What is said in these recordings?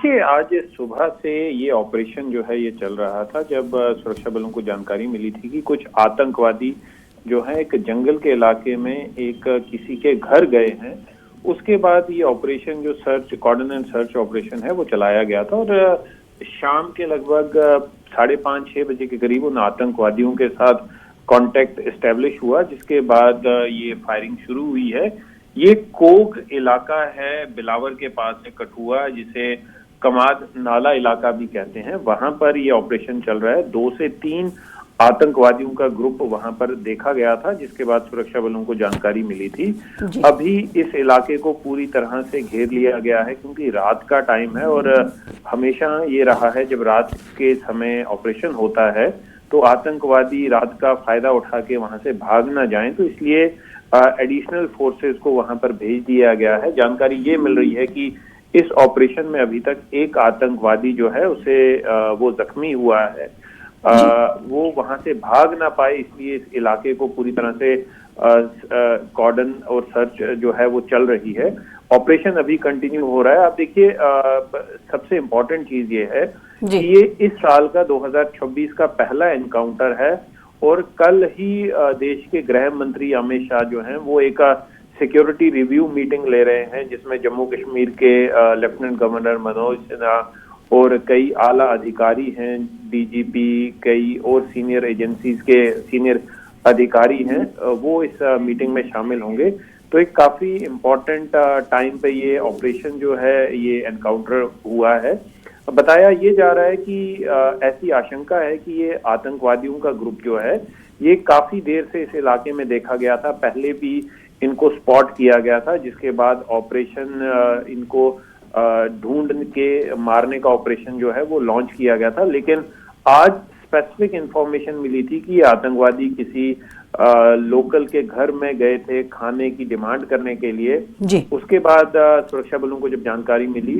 देखिए, आज सुबह से ये ऑपरेशन जो है ये चल रहा था, जब सुरक्षा बलों को जानकारी मिली थी कि कुछ आतंकवादी जो है एक जंगल के इलाके में एक किसी के घर गए हैं। उसके बाद ये ऑपरेशन जो कॉर्डन एंड सर्च ऑपरेशन है वो चलाया गया था और शाम के लगभग 5:30-6 बजे के करीब उन आतंकवादियों के साथ कांटेक्ट एस्टेब्लिश हुआ, जिसके बाद ये फायरिंग शुरू हुई है। ये कोग इलाका है, बिलावर के पास है, कठुआ, जिसे कमाद नाला इलाका भी कहते हैं। वहां पर ये ऑपरेशन चल रहा है। 2 से 3 आतंकवादियों का ग्रुप वहां पर देखा गया था, जिसके बाद सुरक्षा बलों को जानकारी मिली थी। अभी इस इलाके को पूरी तरह से घेर लिया गया है, क्योंकि रात का टाइम है और हमेशा ये रहा है जब रात के समय ऑपरेशन होता है तो आतंकवादी रात का फायदा उठा के वहां से भाग ना जाएं, तो इसलिए एडिशनल फोर्सेस को वहां पर भेज दिया गया है। जानकारी ये मिल रही है कि इस ऑपरेशन में अभी तक एक आतंकवादी जो है उसे वो जख्मी हुआ है। वो वहां से भाग ना पाए, इसलिए इस इलाके को पूरी तरह से कॉर्डन और सर्च जो है वो चल रही है। ऑपरेशन अभी कंटिन्यू हो रहा है। आप देखिए, सबसे इम्पोर्टेंट चीज ये है कि ये इस साल का 2026 का पहला एनकाउंटर है और कल ही देश के गृह मंत्री अमित शाह जो हैं वो एक सिक्योरिटी रिव्यू मीटिंग ले रहे हैं, जिसमें जम्मू कश्मीर के लेफ्टिनेंट गवर्नर मनोज सिन्हा और कई आला अधिकारी हैं, डीजीपी, कई और सीनियर एजेंसीज के सीनियर अधिकारी हैं, वो इस मीटिंग में शामिल होंगे। तो एक काफी इम्पोर्टेंट टाइम पे ये ऑपरेशन जो है ये एनकाउंटर हुआ है। बताया ये जा रहा है कि ऐसी आशंका है कि ये आतंकवादियों का ग्रुप जो है ये काफी देर से इस इलाके में देखा गया था। पहले भी इनको स्पॉट किया गया था, जिसके बाद ऑपरेशन इनको ढूंढ के मारने का ऑपरेशन जो है वो लॉन्च किया गया था। लेकिन आज स्पेसिफिक इंफॉर्मेशन मिली थी कि ये आतंकवादी किसी लोकल के घर में गए थे खाने की डिमांड करने के लिए। उसके बाद सुरक्षा बलों को जब जानकारी मिली,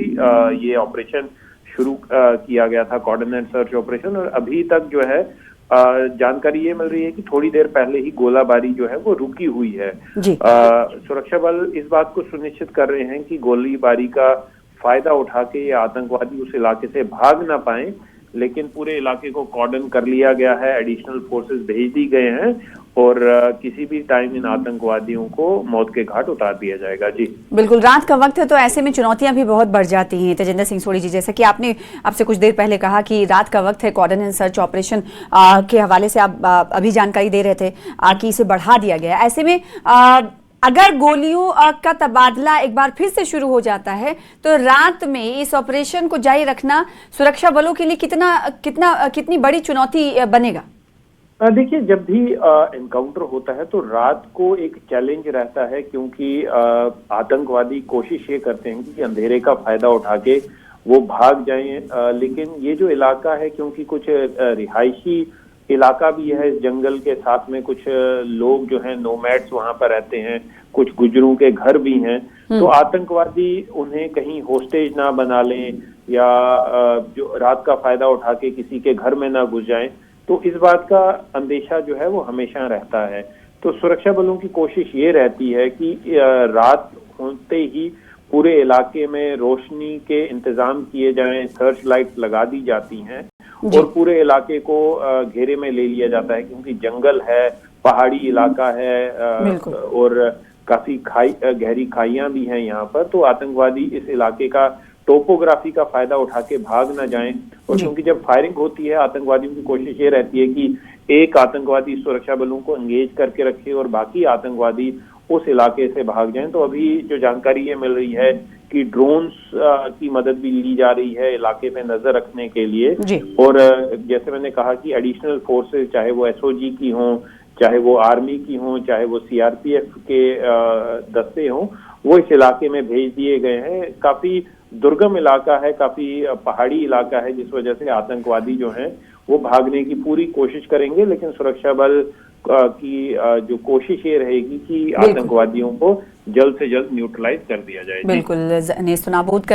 ये ऑपरेशन शुरू किया गया था, कॉर्डन एंड सर्च ऑपरेशन। और अभी तक जो है जानकारी ये मिल रही है कि थोड़ी देर पहले ही गोलाबारी जो है वो रुकी हुई है। सुरक्षा बल इस बात को सुनिश्चित कर रहे हैं कि गोलीबारी का फायदा उठा के ये आतंकवादी उस इलाके से भाग ना पाए, लेकिन पूरे इलाके को कॉर्डन कर लिया गया है, एडिशनल फोर्सेस भेज दी गए हैं और किसी भी टाइम इन आतंकवादियों को मौत के घाट उतार दिया जाएगा। जी बिल्कुल, रात का वक्त है तो ऐसे में चुनौतियां भी बहुत बढ़ जाती हैं। तेजिंदर सिंह सोढ़ी जी, जैसा कि आपने आपसे कुछ देर पहले कहा कि रात का वक्त है, कॉर्डन एंड सर्च ऑपरेशन के हवाले से आप अभी जानकारी दे रहे थे कि इसे बढ़ा दिया गया। ऐसे में अगर गोलियों का तबादला एक बार फिर से शुरू हो जाता है तो रात में इस ऑपरेशन को जारी रखना सुरक्षा बलों के लिए कितनी बड़ी चुनौती बनेगा? देखिए, जब भी एनकाउंटर होता है तो रात को एक चैलेंज रहता है, क्योंकि आतंकवादी कोशिश ये करते हैं कि अंधेरे का फायदा उठा के वो भाग जाएं। लेकिन ये जो इलाका है, क्योंकि कुछ रिहायशी इलाका भी है, इस जंगल के साथ में कुछ लोग जो हैं नोमैड्स वहां पर रहते हैं, कुछ गुजरों के घर भी हैं, तो आतंकवादी उन्हें कहीं होस्टेज ना बना लें या जो रात का फायदा उठा के किसी के घर में ना घुस जाएं, तो इस बात का अंदेशा जो है वो हमेशा रहता है। तो सुरक्षा बलों की कोशिश ये रहती है कि रात होते ही पूरे इलाके में रोशनी के इंतजाम किए जाएं, सर्च लाइट्स लगा दी जाती हैं और पूरे इलाके को घेरे में ले लिया जाता है, क्योंकि जंगल है, पहाड़ी इलाका है और काफी गहरी खाइयां भी हैं यहाँ पर। तो आतंकवादी इस इलाके का टोपोग्राफी का फायदा उठा के भाग ना जाएं। और क्योंकि जब फायरिंग होती है, आतंकवादियों की कोशिश ये रहती है कि एक आतंकवादी सुरक्षा बलों को एंगेज करके रखे और बाकी आतंकवादी उस इलाके से भाग जाएं। तो अभी जो जानकारी ये मिल रही है कि ड्रोन्स की मदद भी ली जा रही है इलाके पे नजर रखने के लिए। और जैसे मैंने कहा कि एडिशनल फोर्सेस, चाहे वो एसओजी की हों, चाहे वो आर्मी की हों, चाहे वो सीआरपीएफ के दस्ते हों, वो इस इलाके में भेज दिए गए हैं। काफी दुर्गम इलाका है, काफी पहाड़ी इलाका है, जिस वजह से आतंकवादी जो हैं वो भागने की पूरी कोशिश करेंगे। लेकिन सुरक्षा बल की जो कोशिश ये रहेगी कि आतंकवादियों को जल्द से जल्द न्यूट्रलाइज कर दिया जाए। बिल्कुल, नेस्तनाबूद